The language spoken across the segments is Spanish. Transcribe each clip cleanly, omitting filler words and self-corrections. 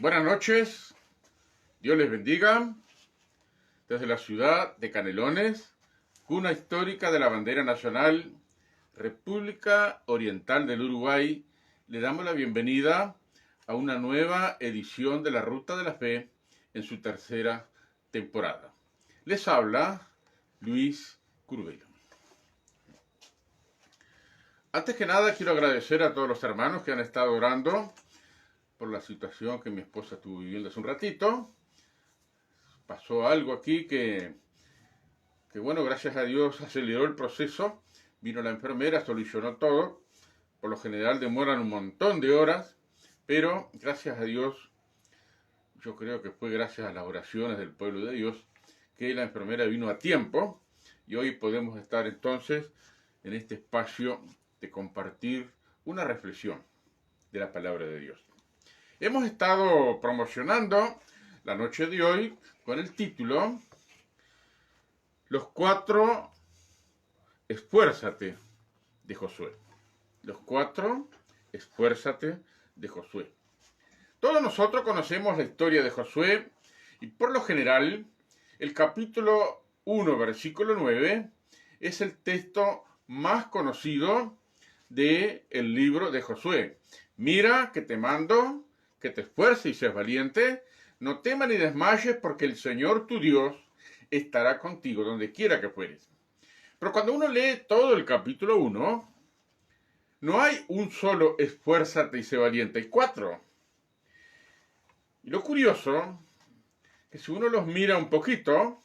Buenas noches, Dios les bendiga. Desde la ciudad de Canelones, cuna histórica de la bandera nacional, República Oriental del Uruguay, le damos la bienvenida a una nueva edición de la Ruta de la Fe en su tercera temporada. Les habla Luis Curvelo. Antes que nada quiero agradecer a todos los hermanos que han estado orando por la situación que mi esposa estuvo viviendo hace un ratito. Pasó algo aquí que bueno, gracias a Dios aceleró el proceso. Vino la enfermera, solucionó todo. Por lo general demoran un montón de horas, pero gracias a Dios, yo creo que fue gracias a las oraciones del pueblo de Dios, que la enfermera vino a tiempo y hoy podemos estar entonces en este espacio de compartir una reflexión de la palabra de Dios. Hemos estado promocionando la noche de hoy con el título Los 4 esfuérzate de Josué. Los 4 esfuérzate de Josué. Todos nosotros conocemos la historia de Josué y por lo general el capítulo 1, versículo 9 es el texto más conocido del libro de Josué. Mira que te mando, que te esfuerces y seas valiente, no temas ni desmayes porque el Señor tu Dios estará contigo donde quiera que fueres. Pero cuando uno lee todo el capítulo 1, no hay un solo esfuérzate y sé valiente, hay 4. Y lo curioso, que si uno los mira un poquito,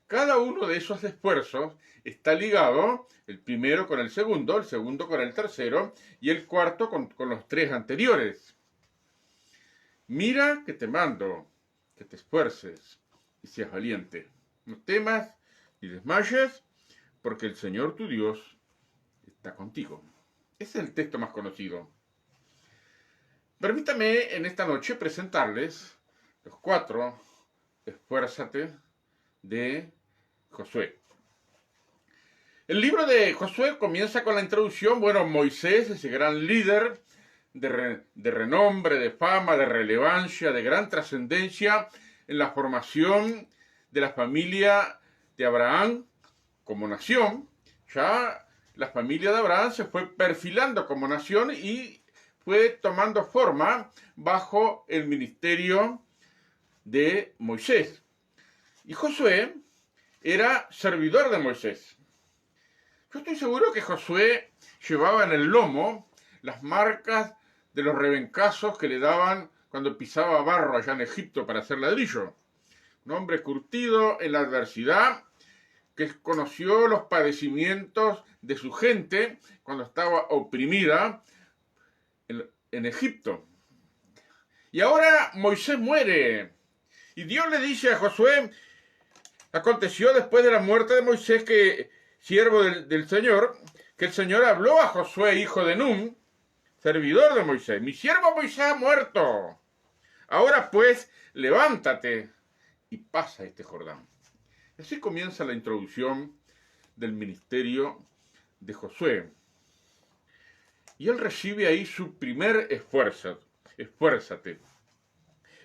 cada uno de esos esfuerzos está ligado, el primero con el segundo con el tercero y el cuarto con los 3 anteriores. Mira que te mando, que te esfuerces y seas valiente. No temas ni desmayes, porque el Señor tu Dios está contigo. Ese es el texto más conocido. Permítame en esta noche presentarles los 4 esfuérzate de Josué. El libro de Josué comienza con la introducción. Bueno, Moisés, ese gran líder de renombre, de fama, de relevancia, de gran trascendencia en la formación de la familia de Abraham como nación. Ya la familia de Abraham se fue perfilando como nación y fue tomando forma bajo el ministerio de Moisés. Y Josué era servidor de Moisés. Yo estoy seguro que Josué llevaba en el lomo las marcas de los rebencazos que le daban cuando pisaba barro allá en Egipto para hacer ladrillo. Un hombre curtido en la adversidad, que conoció los padecimientos de su gente cuando estaba oprimida en Egipto. Y ahora Moisés muere. Y Dios le dice a Josué, aconteció después de la muerte de Moisés, que siervo del Señor, que el Señor habló a Josué, hijo de Nun, servidor de Moisés. Mi siervo Moisés ha muerto. Ahora pues, levántate y pasa este Jordán. Así comienza la introducción del ministerio de Josué. Y él recibe ahí su primer esfuérzate.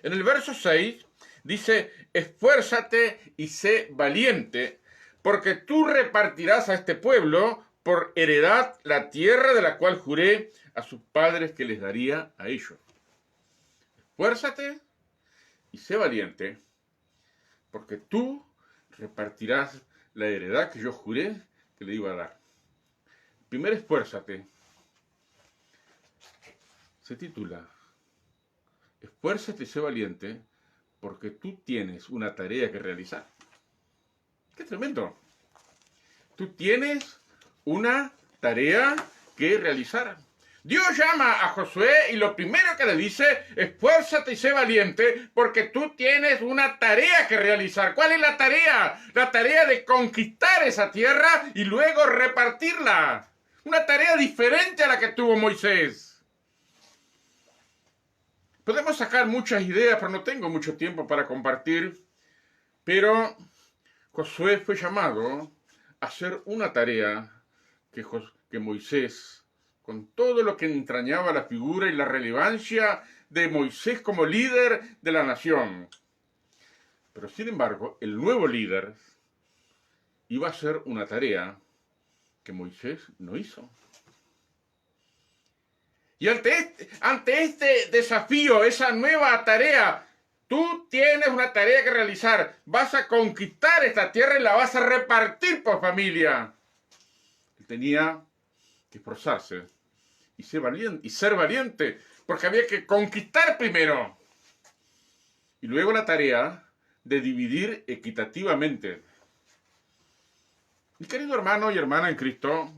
En el verso 6 dice, esfuérzate y sé valiente, porque tú repartirás a este pueblo por heredad la tierra de la cual juré a sus padres que les daría a ellos. Esfuérzate y sé valiente, porque tú repartirás la heredad que yo juré que le iba a dar. Primer esfuérzate se titula Esfuérzate y sé valiente, porque tú tienes una tarea que realizar. ¡Qué tremendo! Tú tienes una tarea que realizar. Dios llama a Josué y lo primero que le dice, esfuérzate y sé valiente, porque tú tienes una tarea que realizar. ¿Cuál es la tarea? La tarea de conquistar esa tierra y luego repartirla. Una tarea diferente a la que tuvo Moisés. Podemos sacar muchas ideas, pero no tengo mucho tiempo para compartir. Pero Josué fue llamado a hacer una tarea que Moisés, con todo lo que entrañaba la figura y la relevancia de Moisés como líder de la nación. Pero sin embargo, el nuevo líder iba a hacer una tarea que Moisés no hizo. Y ante este desafío, esa nueva tarea, tú tienes una tarea que realizar. Vas a conquistar esta tierra y la vas a repartir por familia. Él tenía que esforzarse y ser valiente, porque había que conquistar primero. Y luego la tarea de dividir equitativamente. Mi querido hermano y hermana en Cristo,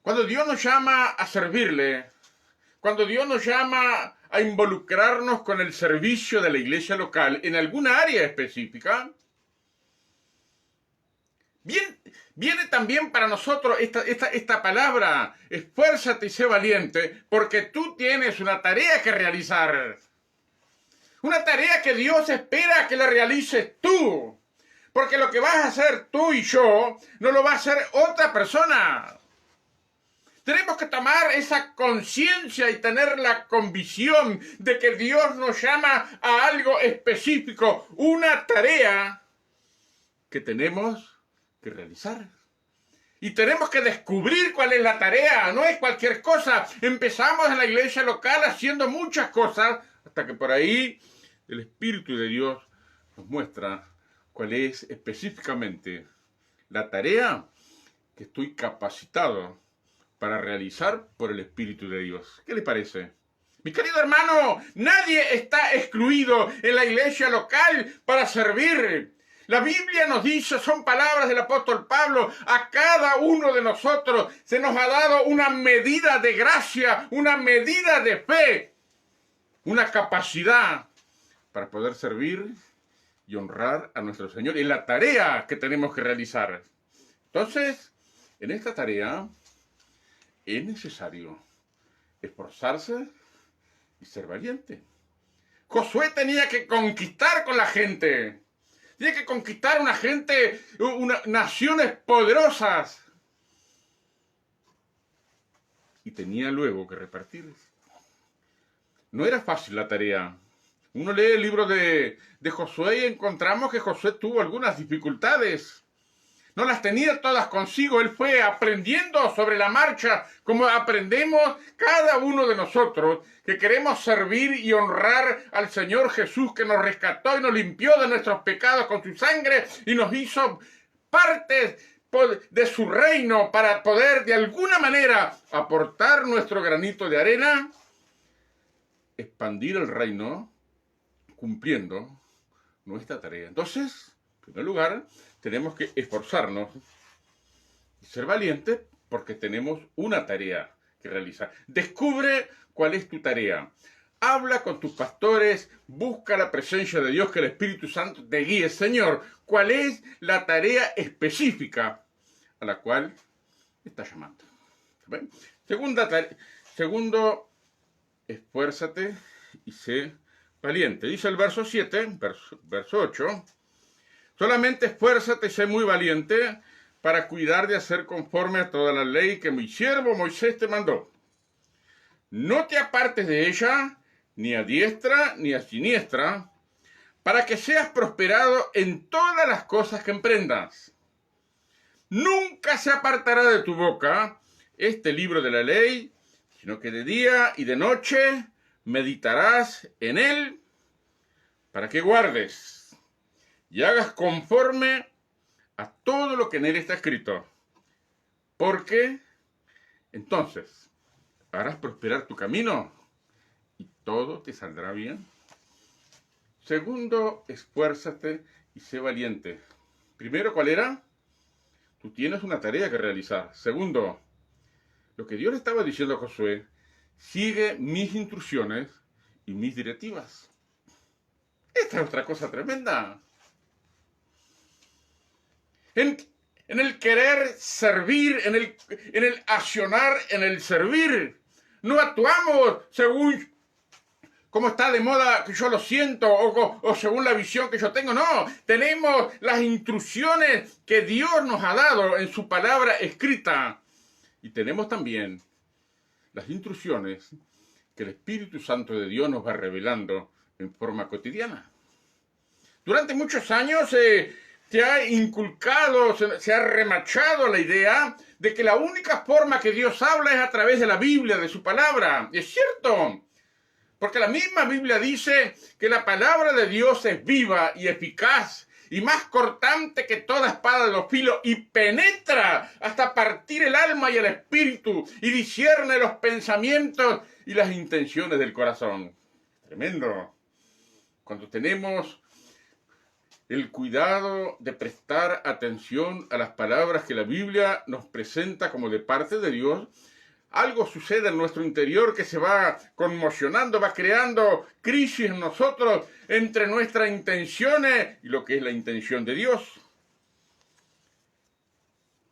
cuando Dios nos llama a servirle, cuando Dios nos llama a involucrarnos con el servicio de la iglesia local en alguna área específica, viene también para nosotros esta palabra, esfuérzate y sé valiente, porque tú tienes una tarea que realizar. Una tarea que Dios espera que la realices tú. Porque lo que vas a hacer tú y yo, no lo va a hacer otra persona. Tenemos que tomar esa conciencia y tener la convicción de que Dios nos llama a algo específico, una tarea que tenemos que realizar. Y tenemos que descubrir cuál es la tarea, no es cualquier cosa. Empezamos en la iglesia local haciendo muchas cosas, hasta que por ahí el Espíritu de Dios nos muestra cuál es específicamente la tarea que estoy capacitado para realizar por el Espíritu de Dios. ¿Qué le parece? Mi querido hermano, nadie está excluido en la iglesia local para servir. La Biblia nos dice, son palabras del apóstol Pablo, a cada uno de nosotros se nos ha dado una medida de gracia, una medida de fe, una capacidad para poder servir y honrar a nuestro Señor en la tarea que tenemos que realizar. Entonces, en esta tarea es necesario esforzarse y ser valiente. Josué tenía que conquistar con la gente. Tenía que conquistar una gente, naciones poderosas. Y tenía luego que repartir. No era fácil la tarea. Uno lee el libro de Josué y encontramos que Josué tuvo algunas dificultades. No las tenía todas consigo. Él fue aprendiendo sobre la marcha, como aprendemos cada uno de nosotros, que queremos servir y honrar al Señor Jesús, que nos rescató y nos limpió de nuestros pecados con su sangre y nos hizo parte de su reino para poder de alguna manera aportar nuestro granito de arena, expandir el reino, cumpliendo nuestra tarea. Entonces, en primer lugar, tenemos que esforzarnos y ser valientes porque tenemos una tarea que realizar. Descubre cuál es tu tarea. Habla con tus pastores, busca la presencia de Dios, que el Espíritu Santo te guíe. Señor, ¿cuál es la tarea específica a la cual estás llamando? ¿Ven? Segundo, esfuérzate y sé valiente. Dice el verso 7, verso 8, solamente esfuérzate y sé muy valiente para cuidar de hacer conforme a toda la ley que mi siervo Moisés te mandó. No te apartes de ella, ni a diestra ni a siniestra, para que seas prosperado en todas las cosas que emprendas. Nunca se apartará de tu boca este libro de la ley, sino que de día y de noche meditarás en él, para que guardes y hagas conforme a todo lo que en él está escrito. Porque entonces harás prosperar tu camino y todo te saldrá bien. Segundo, esfuérzate y sé valiente. Primero, ¿cuál era? Tú tienes una tarea que realizar. Segundo, lo que Dios le estaba diciendo a Josué, sigue mis instrucciones y mis directivas. Esta es otra cosa tremenda. En el querer servir, en el accionar, en el servir. No actuamos según cómo está de moda que yo lo siento o según la visión que yo tengo. No, tenemos las instrucciones que Dios nos ha dado en su palabra escrita. Y tenemos también las instrucciones que el Espíritu Santo de Dios nos va revelando en forma cotidiana. Durante muchos años se ha inculcado, se ha remachado la idea de que la única forma que Dios habla es a través de la Biblia, de su palabra. Y es cierto, porque la misma Biblia dice que la palabra de Dios es viva y eficaz y más cortante que toda espada de dos filos y penetra hasta partir el alma y el espíritu y discierne los pensamientos y las intenciones del corazón. Tremendo. Cuando tenemos el cuidado de prestar atención a las palabras que la Biblia nos presenta como de parte de Dios, algo sucede en nuestro interior que se va conmocionando, va creando crisis en nosotros entre nuestras intenciones y lo que es la intención de Dios.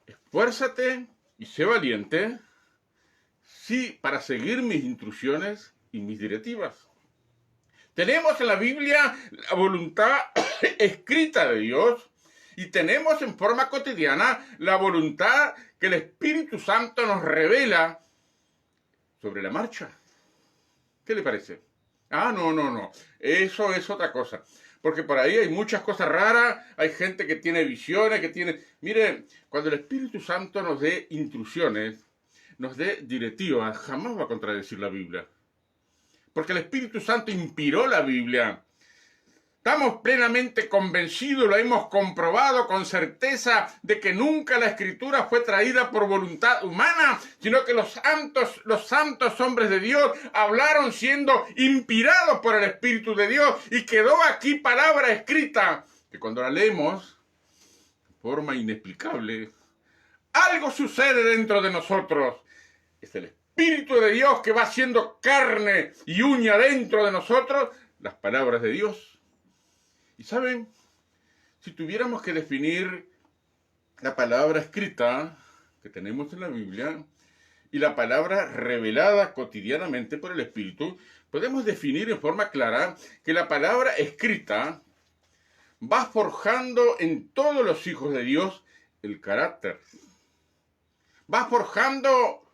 Esfuérzate y sé valiente, sí, para seguir mis instrucciones y mis directivas. Tenemos en la Biblia la voluntad escrita de Dios y tenemos en forma cotidiana la voluntad que el Espíritu Santo nos revela sobre la marcha. ¿Qué le parece? No. Eso es otra cosa. Porque por ahí hay muchas cosas raras, hay gente que tiene visiones, que tiene... Mire, cuando el Espíritu Santo nos dé instrucciones, nos dé directivas, jamás va a contradecir la Biblia. Porque el Espíritu Santo inspiró la Biblia. Estamos plenamente convencidos, lo hemos comprobado con certeza de que nunca la Escritura fue traída por voluntad humana, sino que los santos hombres de Dios hablaron siendo inspirados por el Espíritu de Dios y quedó aquí palabra escrita que cuando la leemos de forma inexplicable, algo sucede dentro de nosotros. Es el Espíritu de Dios que va haciendo carne y uña dentro de nosotros las palabras de Dios. Y saben, si tuviéramos que definir la palabra escrita que tenemos en la Biblia y la palabra revelada cotidianamente por el Espíritu, podemos definir en forma clara que la palabra escrita va forjando en todos los hijos de Dios el carácter. Va forjando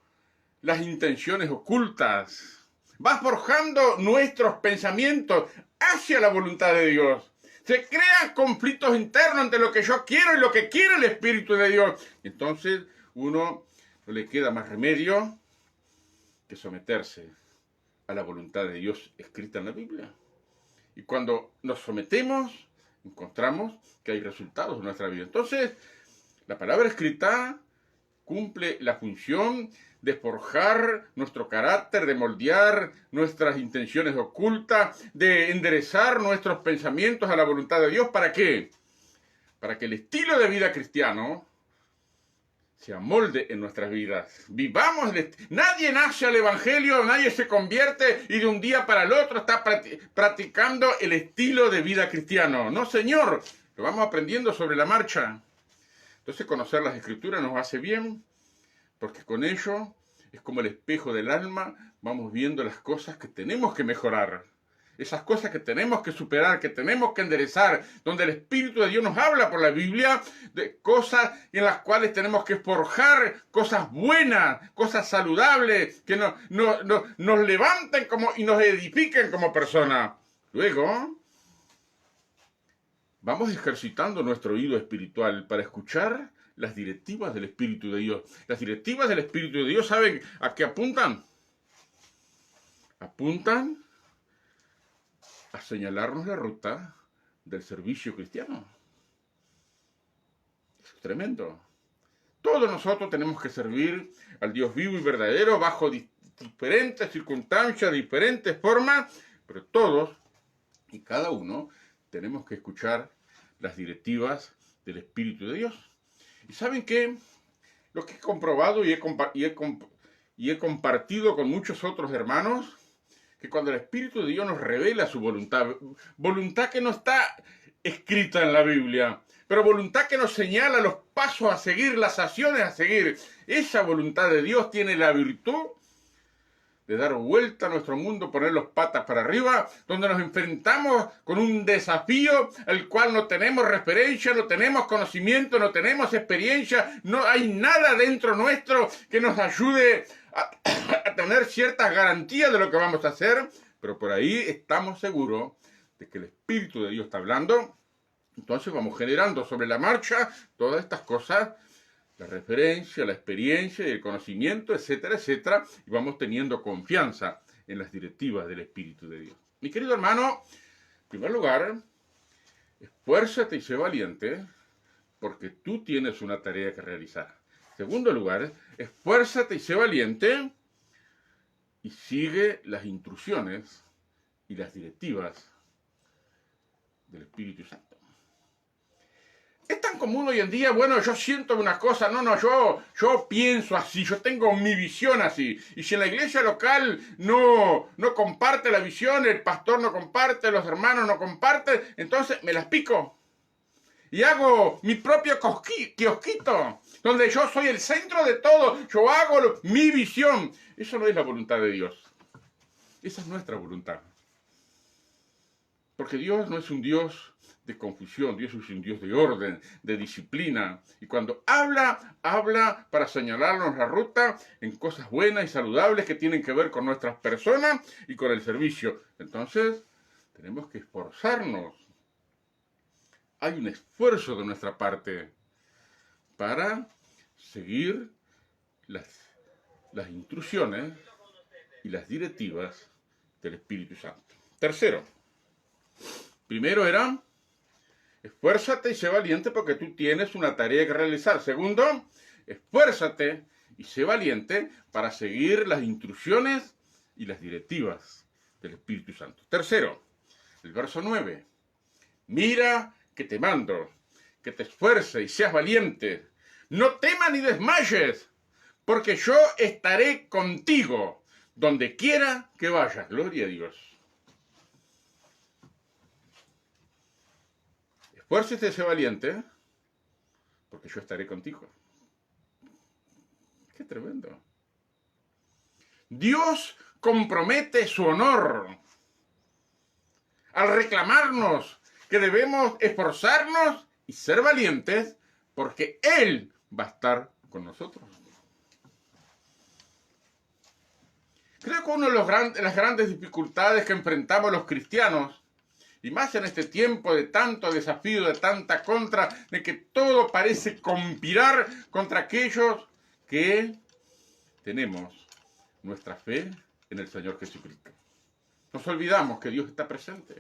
las intenciones ocultas. Va forjando nuestros pensamientos hacia la voluntad de Dios. Se crean conflictos internos entre lo que yo quiero y lo que quiere el Espíritu de Dios. Entonces, uno no le queda más remedio que someterse a la voluntad de Dios escrita en la Biblia. Y cuando nos sometemos, encontramos que hay resultados en nuestra vida. Entonces, la palabra escrita cumple la función de forjar nuestro carácter, de moldear nuestras intenciones ocultas, de enderezar nuestros pensamientos a la voluntad de Dios. ¿Para qué? Para que el estilo de vida cristiano se amolde en nuestras vidas. Vivamos, nadie nace al Evangelio, nadie se convierte y de un día para el otro está practicando el estilo de vida cristiano. No, Señor, lo vamos aprendiendo sobre la marcha. Entonces conocer las Escrituras nos hace bien, porque con ello es como el espejo del alma, vamos viendo las cosas que tenemos que mejorar, esas cosas que tenemos que superar, que tenemos que enderezar, donde el Espíritu de Dios nos habla por la Biblia de cosas en las cuales tenemos que forjar cosas buenas, cosas saludables, que nos levanten y nos edifiquen como personas. Luego, vamos ejercitando nuestro oído espiritual para escuchar las directivas del Espíritu de Dios. Las directivas del Espíritu de Dios, ¿saben a qué apuntan? Apuntan a señalarnos la ruta del servicio cristiano. Es tremendo. Todos nosotros tenemos que servir al Dios vivo y verdadero bajo diferentes circunstancias, diferentes formas, pero todos y cada uno tenemos que escuchar las directivas del Espíritu de Dios. ¿Y saben qué? Lo que he comprobado y he compartido con muchos otros hermanos, que cuando el Espíritu de Dios nos revela su voluntad que no está escrita en la Biblia, pero voluntad que nos señala los pasos a seguir, las acciones a seguir, esa voluntad de Dios tiene la virtud de dar vuelta a nuestro mundo, poner los patas para arriba, donde nos enfrentamos con un desafío al cual no tenemos referencia, no tenemos conocimiento, no tenemos experiencia, no hay nada dentro nuestro que nos ayude a tener ciertas garantías de lo que vamos a hacer, pero por ahí estamos seguros de que el Espíritu de Dios está hablando. Entonces vamos generando sobre la marcha todas estas cosas, la referencia, la experiencia y el conocimiento, etcétera, etcétera, y vamos teniendo confianza en las directivas del Espíritu de Dios. Mi querido hermano, en primer lugar, esfuérzate y sé valiente, porque tú tienes una tarea que realizar. En segundo lugar, esfuérzate y sé valiente, y sigue las instrucciones y las directivas del Espíritu Santo. Es tan común hoy en día, bueno, yo siento una cosa, yo pienso así, yo tengo mi visión así. Y si en la iglesia local no comparte la visión, el pastor no comparte, los hermanos no comparten, entonces me las pico. Y hago mi propio kiosquito, donde yo soy el centro de todo, yo hago mi visión. Eso no es la voluntad de Dios. Esa es nuestra voluntad. Porque Dios no es un Dios de confusión, Dios es un Dios de orden, de disciplina. Y cuando habla para señalarnos la ruta en cosas buenas y saludables que tienen que ver con nuestras personas y con el servicio. Entonces, tenemos que esforzarnos. Hay un esfuerzo de nuestra parte para seguir las instrucciones y las directivas del Espíritu Santo. Tercero, primero era, esfuérzate y sé valiente porque tú tienes una tarea que realizar. Segundo, esfuérzate y sé valiente para seguir las instrucciones y las directivas del Espíritu Santo. Tercero, el verso 9. Mira que te mando, que te esfuerces y seas valiente. No temas ni desmayes, porque yo estaré contigo donde quiera que vayas. Gloria a Dios. Esfuércese y sé valiente, porque yo estaré contigo. Qué tremendo. Dios compromete su honor al reclamarnos que debemos esforzarnos y ser valientes, porque Él va a estar con nosotros. Creo que una de las grandes dificultades que enfrentamos los cristianos, y más en este tiempo de tanto desafío, de tanta contra, de que todo parece conspirar contra aquellos que tenemos nuestra fe en el Señor Jesucristo. Nos olvidamos que Dios está presente.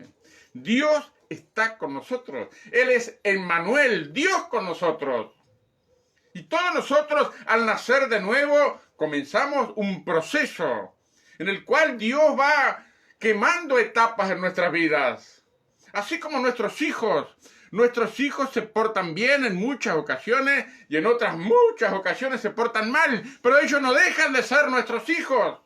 Dios está con nosotros. Él es Emmanuel, Dios con nosotros. Y todos nosotros, al nacer de nuevo, comenzamos un proceso en el cual Dios va quemando etapas en nuestras vidas. Así como nuestros hijos se portan bien en muchas ocasiones y en otras muchas ocasiones se portan mal, pero ellos no dejan de ser nuestros hijos,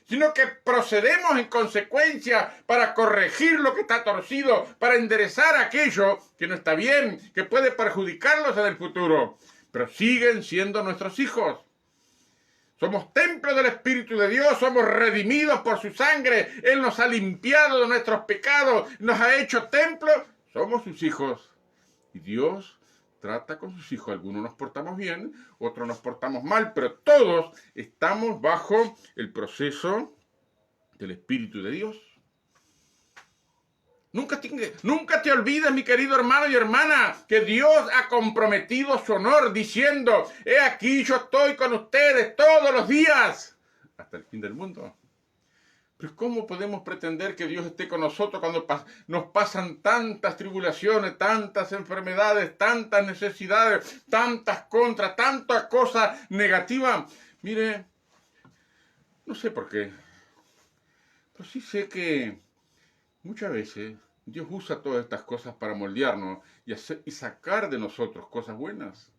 sino que procedemos en consecuencia para corregir lo que está torcido, para enderezar aquello que no está bien, que puede perjudicarlos en el futuro, pero siguen siendo nuestros hijos. Somos templo del Espíritu de Dios, somos redimidos por su sangre. Él nos ha limpiado de nuestros pecados, nos ha hecho templo. Somos sus hijos. Y Dios trata con sus hijos. Algunos nos portamos bien, otros nos portamos mal, pero todos estamos bajo el proceso del Espíritu de Dios. Nunca te olvides, mi querido hermano y hermana, que Dios ha comprometido su honor diciendo, he aquí yo estoy con ustedes todos los días, hasta el fin del mundo. Pero ¿cómo podemos pretender que Dios esté con nosotros cuando nos pasan tantas tribulaciones, tantas enfermedades, tantas necesidades, tantas contras, tantas cosas negativas? Mire, no sé por qué, pero sí sé que muchas veces Dios usa todas estas cosas para moldearnos y sacar de nosotros cosas buenas.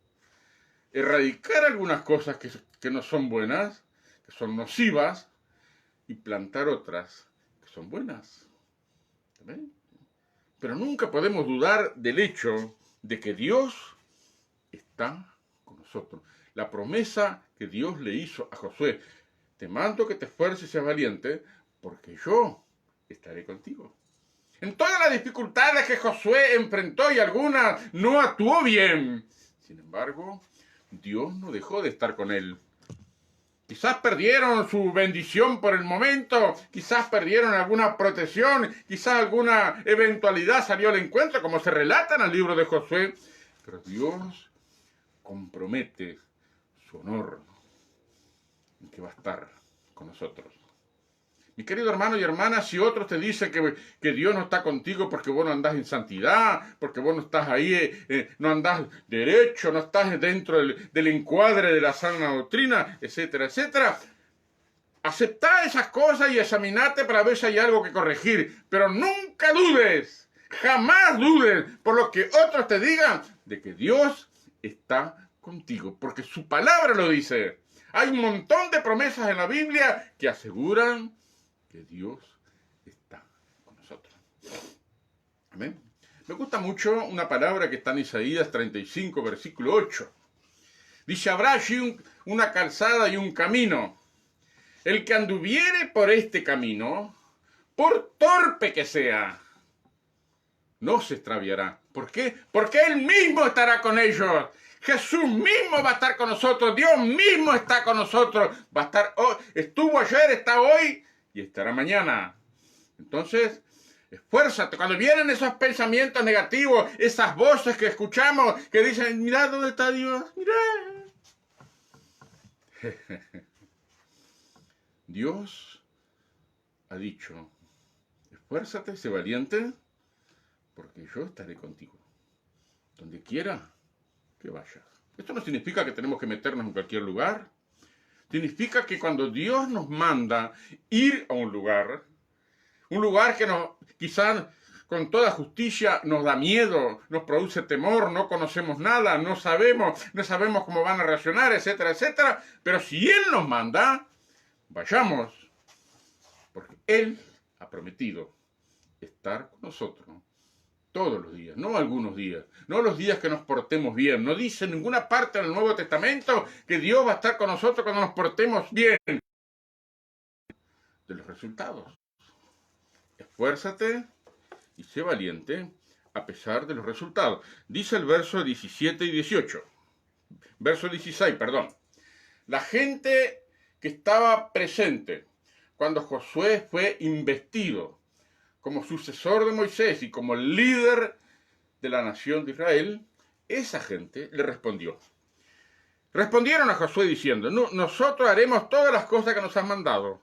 Erradicar algunas cosas que no son buenas, que son nocivas, y plantar otras que son buenas. ¿Ven? Pero nunca podemos dudar del hecho de que Dios está con nosotros. La promesa que Dios le hizo a Josué, te mando que te esfuerces y seas valiente, porque yo estaré contigo. En todas las dificultades que Josué enfrentó y algunas no actuó bien, sin embargo, Dios no dejó de estar con él. Quizás perdieron su bendición por el momento, quizás perdieron alguna protección, quizás alguna eventualidad salió al encuentro, como se relata en el libro de Josué, pero Dios compromete su honor en que va a estar con nosotros. Mi querido hermano y hermana, si otros te dicen que Dios no está contigo porque vos no andás en santidad, porque vos no estás ahí, no andás derecho, no estás dentro del encuadre de la sana doctrina, etcétera, etcétera, aceptá esas cosas y examinate para ver si hay algo que corregir, pero nunca dudes, jamás dudes por lo que otros te digan de que Dios está contigo, porque su palabra lo dice. Hay un montón de promesas en la Biblia que aseguran que Dios está con nosotros. Amén. Me gusta mucho una palabra que está en Isaías 35, versículo 8. Dice, habrá allí una calzada y un camino. El que anduviere por este camino, por torpe que sea, no se extraviará. ¿Por qué? Porque Él mismo estará con ellos. Jesús mismo va a estar con nosotros. Dios mismo está con nosotros. Va a estar hoy. Estuvo ayer, está hoy y estará mañana. Entonces, esfuérzate. Cuando vienen esos pensamientos negativos, esas voces que escuchamos que dicen, mirá dónde está Dios, mirá. Dios ha dicho, esfuérzate, sé valiente, porque yo estaré contigo. Donde quiera que vayas. Esto no significa que tenemos que meternos en cualquier lugar. Significa que cuando Dios nos manda ir a un lugar que quizás con toda justicia nos da miedo, nos produce temor, no conocemos nada, no sabemos cómo van a reaccionar, etcétera, etcétera. Pero si Él nos manda, vayamos, porque Él ha prometido estar con nosotros todos los días, no algunos días, no los días que nos portemos bien. No dice en ninguna parte del Nuevo Testamento que Dios va a estar con nosotros cuando nos portemos bien. De los resultados. Esfuérzate y sé valiente a pesar de los resultados. Dice el verso 17 y 18. Verso 16, perdón. La gente que estaba presente cuando Josué fue investido como sucesor de Moisés y como líder de la nación de Israel, esa gente le respondió. Respondieron a Josué diciendo, no, nosotros haremos todas las cosas que nos has mandado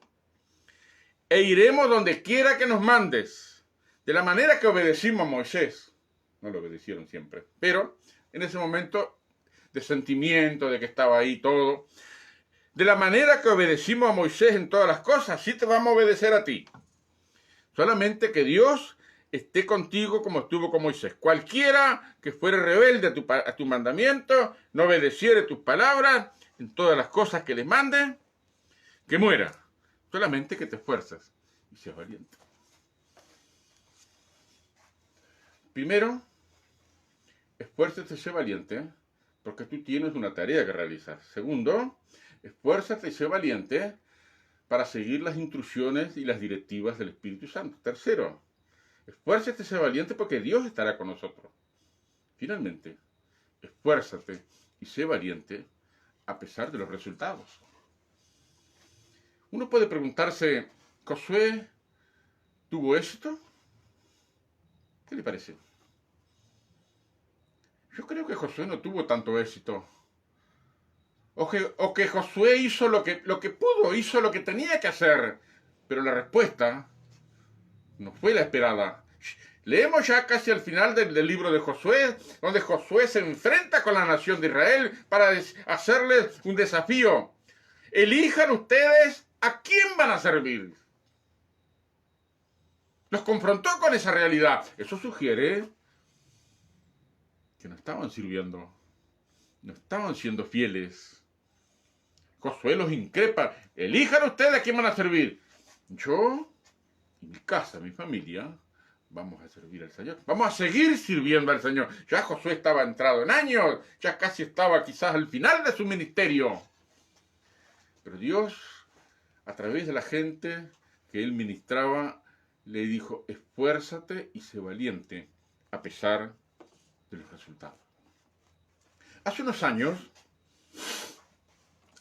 e iremos donde quiera que nos mandes, de la manera que obedecimos a Moisés. No lo obedecieron siempre, pero en ese momento de sentimiento, de que estaba ahí todo, de la manera que obedecimos a Moisés en todas las cosas, sí te vamos a obedecer a ti. Solamente que Dios esté contigo como estuvo con Moisés. Cualquiera que fuere rebelde a tu mandamiento, no obedeciere tus palabras en todas las cosas que les mande, que muera. Solamente que te esfuerces y seas valiente. Primero, esfuérzate y sé valiente, porque tú tienes una tarea que realizar. Segundo, esfuérzate y sé valiente para seguir las instrucciones y las directivas del Espíritu Santo. Tercero, esfuérzate y sé valiente porque Dios estará con nosotros. Finalmente, esfuérzate y sé valiente a pesar de los resultados. Uno puede preguntarse, ¿Josué tuvo éxito? ¿Qué le parece? Yo creo que Josué no tuvo tanto éxito. O que Josué hizo lo que pudo, hizo lo que tenía que hacer. Pero la respuesta no fue la esperada. Leemos ya casi al final del libro de Josué, donde Josué se enfrenta con la nación de Israel para hacerles un desafío. Elijan ustedes a quién van a servir. Los confrontó con esa realidad. Eso sugiere que no estaban sirviendo, no estaban siendo fieles. Josué los increpa. Elijan ustedes a quién van a servir. Yo y mi casa, mi familia, vamos a servir al Señor. Vamos a seguir sirviendo al Señor. Ya Josué estaba entrado en años, ya casi estaba quizás al final de su ministerio. Pero Dios a través de la gente que él ministraba, le dijo, esfuérzate y sé valiente, a pesar de los resultados. Hace unos años,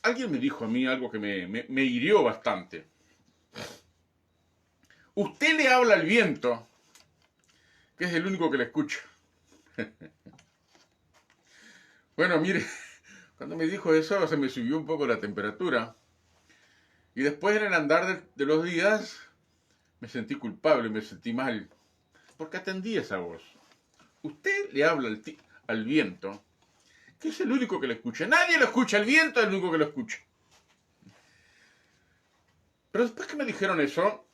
alguien me dijo a mí algo que me hirió bastante. Usted le habla al viento, que es el único que le escucha. Bueno, mire, cuando me dijo eso se me subió un poco la temperatura. Y después en el andar de los días me sentí culpable, me sentí mal, porque atendí esa voz. Usted le habla al viento, que es el único que lo escucha. Nadie lo escucha, el viento es el único que lo escucha. Pero después que me dijeron eso,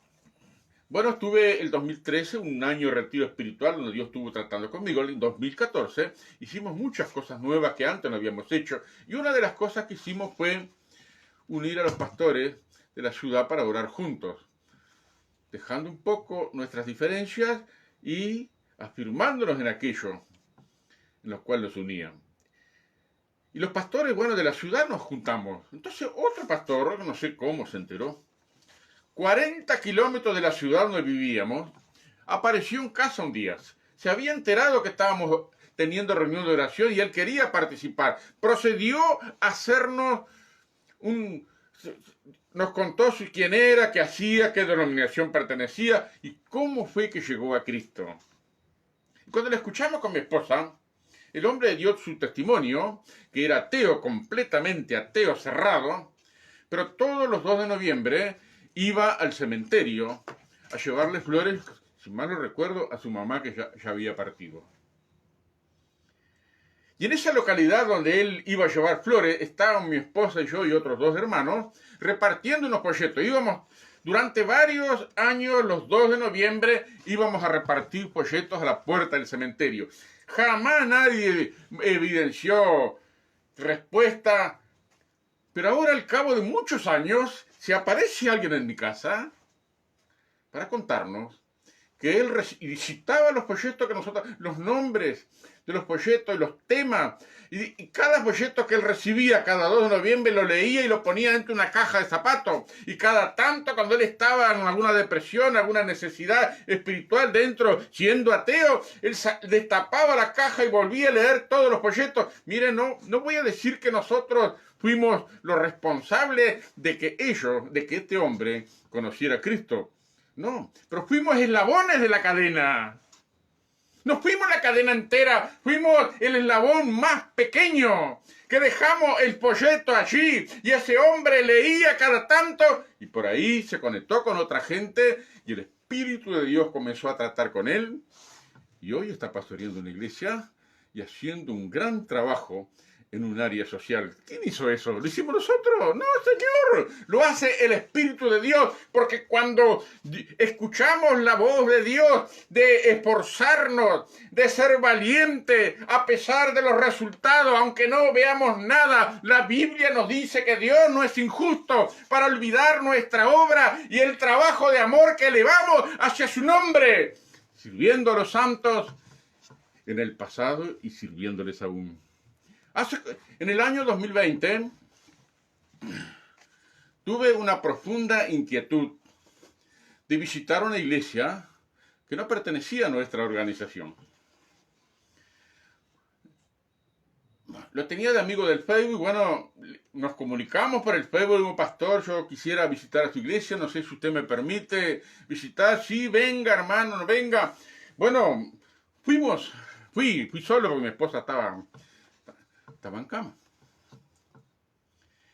bueno, estuve el 2013, un año de retiro espiritual donde Dios estuvo tratando conmigo. En 2014 hicimos muchas cosas nuevas que antes no habíamos hecho. Y una de las cosas que hicimos fue unir a los pastores de la ciudad para orar juntos, dejando un poco nuestras diferencias y afirmándonos en aquello en lo cual nos unían. Y los pastores, bueno, de la ciudad nos juntamos. Entonces otro pastor, no sé cómo se enteró, 40 kilómetros de la ciudad donde vivíamos, apareció en casa un día. Se había enterado que estábamos teniendo reunión de oración y él quería participar. Procedió a hacernos nos contó quién era, qué hacía, qué denominación pertenecía y cómo fue que llegó a Cristo. Cuando le escuchamos con mi esposa, el hombre dio su testimonio, que era ateo, completamente ateo, cerrado, pero todos los 2 de noviembre iba al cementerio a llevarle flores, si mal no recuerdo, a su mamá que ya había partido. Y en esa localidad donde él iba a llevar flores, estaban mi esposa y yo y otros 2 hermanos repartiendo unos folletos. Íbamos, durante varios años, los 2 de noviembre, íbamos a repartir folletos a la puerta del cementerio. Jamás nadie evidenció respuesta, pero ahora, al cabo de muchos años, se aparece alguien en mi casa para contarnos que él visitaba los folletos que nosotros, los nombres de los folletos y los temas, y cada folleto que él recibía cada 2 de noviembre lo leía y lo ponía dentro de una caja de zapatos, y cada tanto cuando él estaba en alguna depresión, alguna necesidad espiritual dentro, siendo ateo, él destapaba la caja y volvía a leer todos los folletos. Miren, no voy a decir que nosotros fuimos los responsables de que este hombre conociera a Cristo. No, pero fuimos eslabones de la cadena. No fuimos la cadena entera, fuimos el eslabón más pequeño, que dejamos el folleto allí y ese hombre leía cada tanto y por ahí se conectó con otra gente y el Espíritu de Dios comenzó a tratar con él y hoy está pastoreando una iglesia y haciendo un gran trabajo en un área social. ¿Quién hizo eso? ¿Lo hicimos nosotros? No, Señor. Lo hace el Espíritu de Dios, porque cuando escuchamos la voz de Dios, de esforzarnos, de ser valiente, a pesar de los resultados, aunque no veamos nada, la Biblia nos dice que Dios no es injusto para olvidar nuestra obra y el trabajo de amor que elevamos hacia su nombre, sirviendo a los santos en el pasado y sirviéndoles aún. En el año 2020 tuve una profunda inquietud de visitar una iglesia que no pertenecía a nuestra organización. Lo tenía de amigo del Facebook, bueno, nos comunicamos por el Facebook, digo, pastor, yo quisiera visitar a su iglesia, no sé si usted me permite visitar, sí, venga hermano, no venga. Bueno, fui solo porque mi esposa estaba en cama.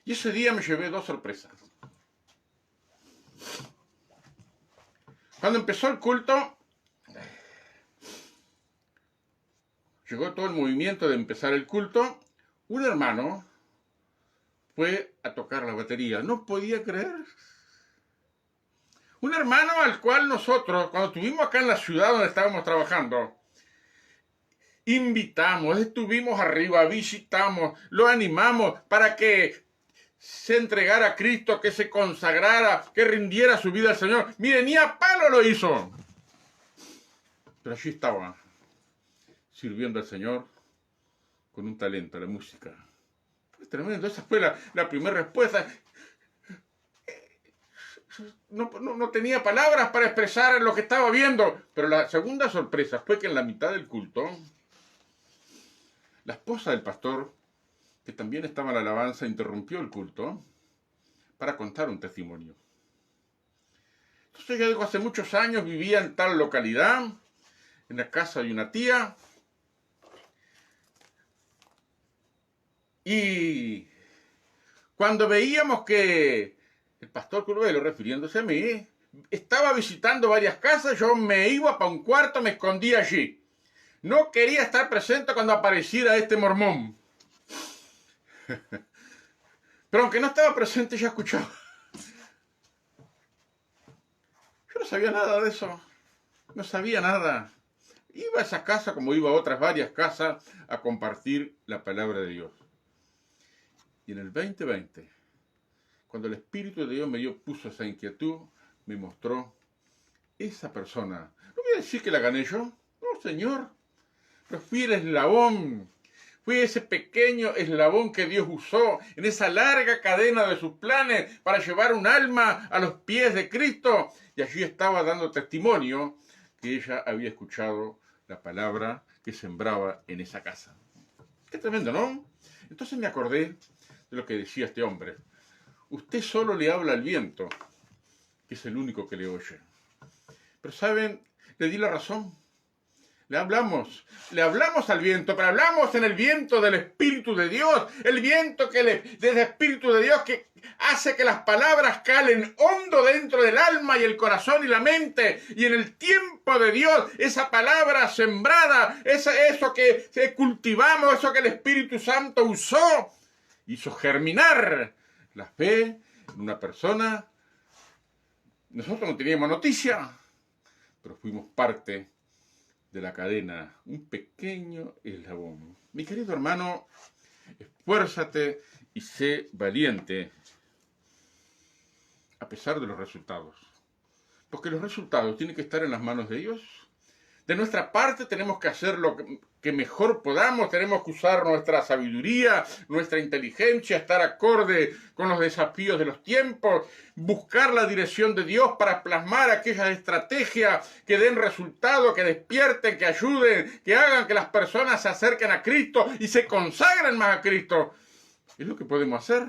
Y ese día me llevé 2 sorpresas. Cuando empezó el culto, llegó todo el movimiento de empezar el culto, un hermano fue a tocar la batería. No podía creer. Un hermano al cual nosotros, cuando estuvimos acá en la ciudad donde estábamos trabajando, invitamos, estuvimos arriba, visitamos, lo animamos para que se entregara a Cristo, que se consagrara, que rindiera su vida al Señor. Mire, ni a palo lo hizo. Pero allí estaba, sirviendo al Señor con un talento, la música. Fue tremendo, esa fue la primera respuesta. no tenía palabras para expresar lo que estaba viendo. Pero la segunda sorpresa fue que en la mitad del culto, la esposa del pastor, que también estaba en la alabanza, interrumpió el culto para contar un testimonio. Entonces yo digo, hace muchos años vivía en tal localidad, en la casa de una tía, y cuando veíamos que el pastor Curvelo, refiriéndose a mí, estaba visitando varias casas, yo me iba para un cuarto, me escondía allí. No quería estar presente cuando apareciera este mormón. Pero aunque no estaba presente, ya escuchaba. Yo no sabía nada de eso. No sabía nada. Iba a esa casa, como iba a otras varias casas, a compartir la palabra de Dios. Y en el 2020, cuando el Espíritu de Dios puso esa inquietud, me mostró esa persona. No voy a decir que la gané yo. No, Señor. Pero fui el eslabón. Fui ese pequeño eslabón que Dios usó en esa larga cadena de sus planes para llevar un alma a los pies de Cristo. Y allí estaba dando testimonio que ella había escuchado la palabra que sembraba en esa casa. Qué tremendo, ¿no? Entonces me acordé de lo que decía este hombre. Usted solo le habla al viento, que es el único que le oye. Pero ¿saben? Le di la razón. Le hablamos al viento, pero hablamos en el viento del Espíritu de Dios, el viento del Espíritu de Dios que hace que las palabras calen hondo dentro del alma y el corazón y la mente, y en el tiempo de Dios, esa palabra sembrada, eso que cultivamos, eso que el Espíritu Santo usó, hizo germinar la fe en una persona. Nosotros no teníamos noticia, pero fuimos parte de la cadena, un pequeño eslabón. Mi querido hermano, esfuérzate y sé valiente a pesar de los resultados. Porque los resultados tienen que estar en las manos de Dios. De nuestra parte tenemos que hacer lo que mejor podamos, tenemos que usar nuestra sabiduría, nuestra inteligencia, estar acorde con los desafíos de los tiempos, buscar la dirección de Dios para plasmar aquellas estrategias que den resultado, que despierten, que ayuden, que hagan que las personas se acerquen a Cristo y se consagren más a Cristo. Es lo que podemos hacer.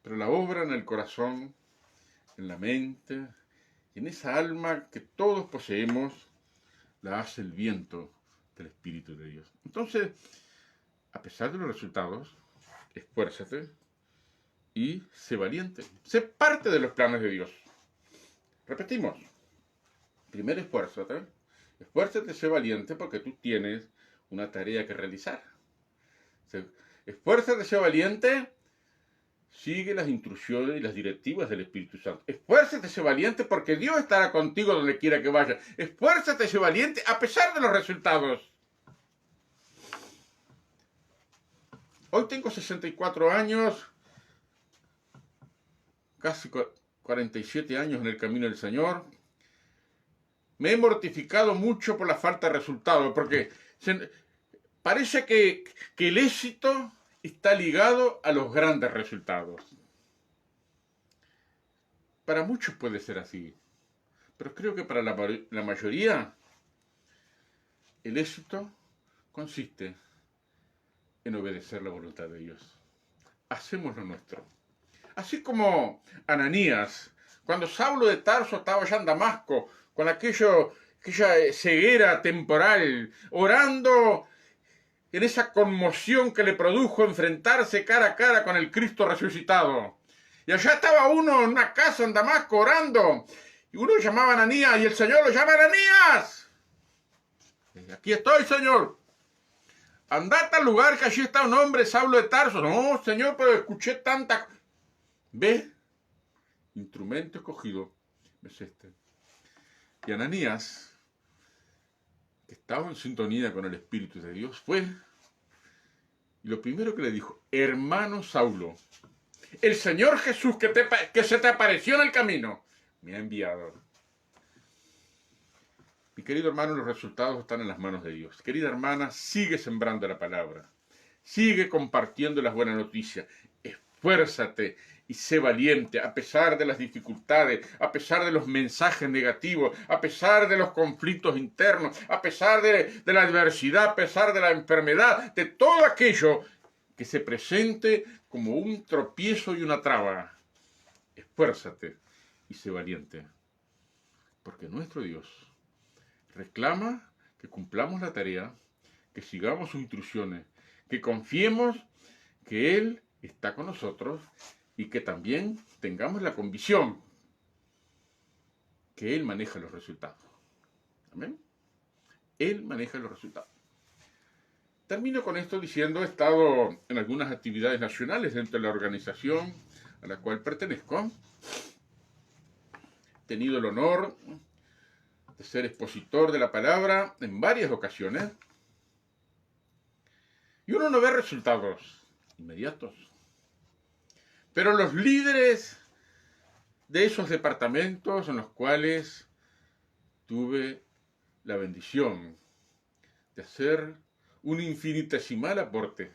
Pero la obra en el corazón, en la mente, en esa alma que todos poseemos, la hace el viento del Espíritu de Dios. Entonces, a pesar de los resultados, esfuérzate y sé valiente. Sé parte de los planes de Dios. Repetimos. Primero, esfuérzate. Esfuérzate, sé valiente porque tú tienes una tarea que realizar. Esfuérzate, sé valiente. Sigue las instrucciones y las directivas del Espíritu Santo. Esfuérzate, sé valiente, porque Dios estará contigo donde quiera que vayas. Esfuérzate, sé valiente, a pesar de los resultados. Hoy tengo 64 años, casi 47 años en el camino del Señor. Me he mortificado mucho por la falta de resultados, porque parece que el éxito está ligado a los grandes resultados. Para muchos puede ser así, pero creo que para la mayoría el éxito consiste en obedecer la voluntad de Dios. Hacemos lo nuestro. Así como Ananías, cuando Saulo de Tarso estaba allá en Damasco, con aquella ceguera temporal, orando en esa conmoción que le produjo enfrentarse cara a cara con el Cristo resucitado. Y allá estaba uno en una casa en Damasco orando, y uno llamaba a Ananías, y el Señor lo llama Ananías. Aquí estoy, Señor. Andate al lugar que allí está un hombre, Saulo de Tarso. No, Señor, pero escuché tanta... ¿Ve? Instrumento escogido es este. Y Ananías, que estaba en sintonía con el Espíritu de Dios, fue y lo primero que le dijo: hermano Saulo, el Señor Jesús que se te apareció en el camino me ha enviado. Mi querido hermano, los resultados están en las manos de Dios. Querida hermana, sigue sembrando la palabra. Sigue compartiendo las buenas noticias. esfuérzate y sé valiente a pesar de las dificultades, a pesar de los mensajes negativos, a pesar de los conflictos internos, a pesar de la adversidad, a pesar de la enfermedad, de todo aquello que se presente como un tropiezo y una traba. Esfuérzate y sé valiente, porque nuestro Dios reclama que cumplamos la tarea, que sigamos sus instrucciones, que confiemos que Él está con nosotros y que también tengamos la convicción que Él maneja los resultados. Amén. Él maneja los resultados. Termino con esto diciendo, he estado en algunas actividades nacionales dentro de la organización a la cual pertenezco. He tenido el honor de ser expositor de la palabra en varias ocasiones. Y uno no ve resultados inmediatos. Pero los líderes de esos departamentos en los cuales tuve la bendición de hacer un infinitesimal aporte,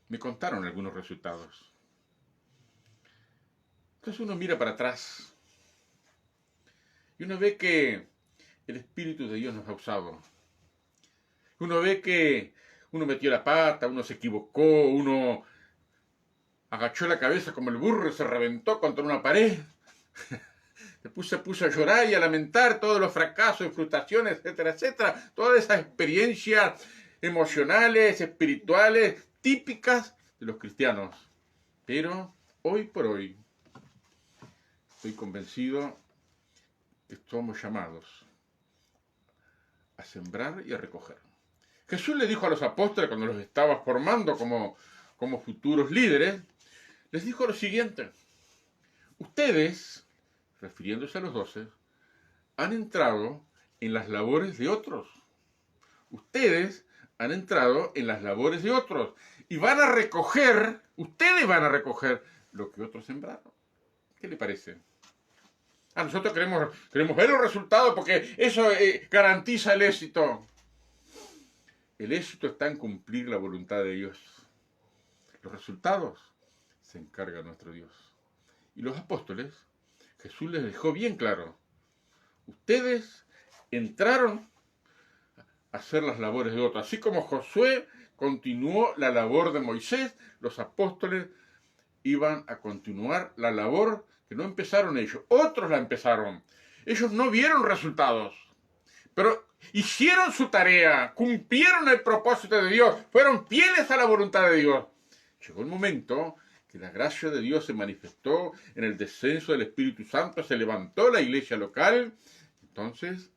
me contaron algunos resultados. Entonces uno mira para atrás y uno ve que el Espíritu de Dios nos ha usado. Uno ve que uno metió la pata, uno se equivocó, uno agachó la cabeza como el burro y se reventó contra una pared. Se puso a llorar y a lamentar todos los fracasos y frustraciones, etcétera, etcétera. Todas esas experiencias emocionales, espirituales, típicas de los cristianos. Pero hoy por hoy estoy convencido que somos llamados a sembrar y a recoger. Jesús le dijo a los apóstoles cuando los estaba formando como futuros líderes, les dijo lo siguiente: ustedes, refiriéndose a los 12, han entrado en las labores de otros. Ustedes han entrado en las labores de otros y van a recoger, ustedes van a recoger lo que otros sembraron. ¿Qué le parece? Nosotros queremos ver los resultados porque eso garantiza el éxito. El éxito está en cumplir la voluntad de Dios. Los resultados se encarga nuestro Dios. Y los apóstoles, Jesús les dejó bien claro: ustedes entraron a hacer las labores de otros. Así como Josué continuó la labor de Moisés, los apóstoles iban a continuar la labor que no empezaron ellos. Otros la empezaron. Ellos no vieron resultados, pero hicieron su tarea, cumplieron el propósito de Dios, fueron fieles a la voluntad de Dios. Llegó el momento que la gracia de Dios se manifestó en el descenso del Espíritu Santo, se levantó la iglesia local, entonces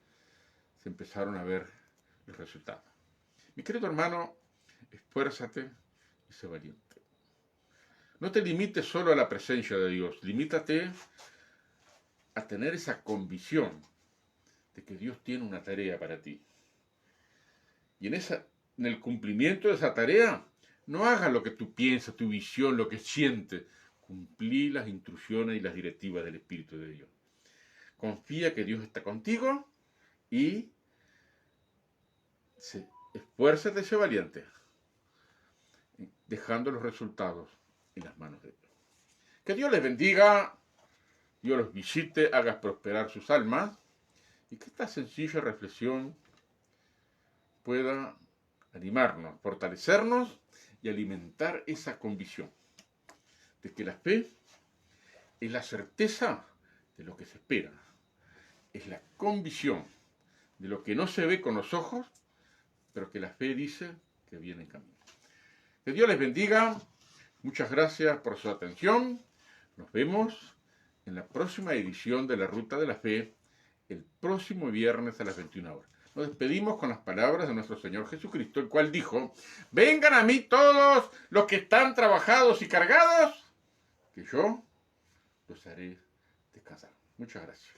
se empezaron a ver los resultados. Mi querido hermano, esfuérzate y sé valiente. No te limites solo a la presencia de Dios, limítate a tener esa convicción de que Dios tiene una tarea para ti. Y en el cumplimiento de esa tarea, no hagas lo que tú piensas, tu visión, lo que sientes. Cumplí las instrucciones y las directivas del Espíritu de Dios. Confía que Dios está contigo y esfuérzate y sé valiente, dejando los resultados en las manos de Dios. Que Dios les bendiga, Dios los visite, haga prosperar sus almas y que esta sencilla reflexión pueda animarnos, fortalecernos y alimentar esa convicción de que la fe es la certeza de lo que se espera, es la convicción de lo que no se ve con los ojos, pero que la fe dice que viene en camino. Que Dios les bendiga. Muchas gracias por su atención. Nos vemos en la próxima edición de La Ruta de la Fe, el próximo viernes a las 21 horas. Nos despedimos con las palabras de nuestro Señor Jesucristo, el cual dijo: vengan a mí todos los que están trabajados y cargados, que yo los haré descansar. Muchas gracias.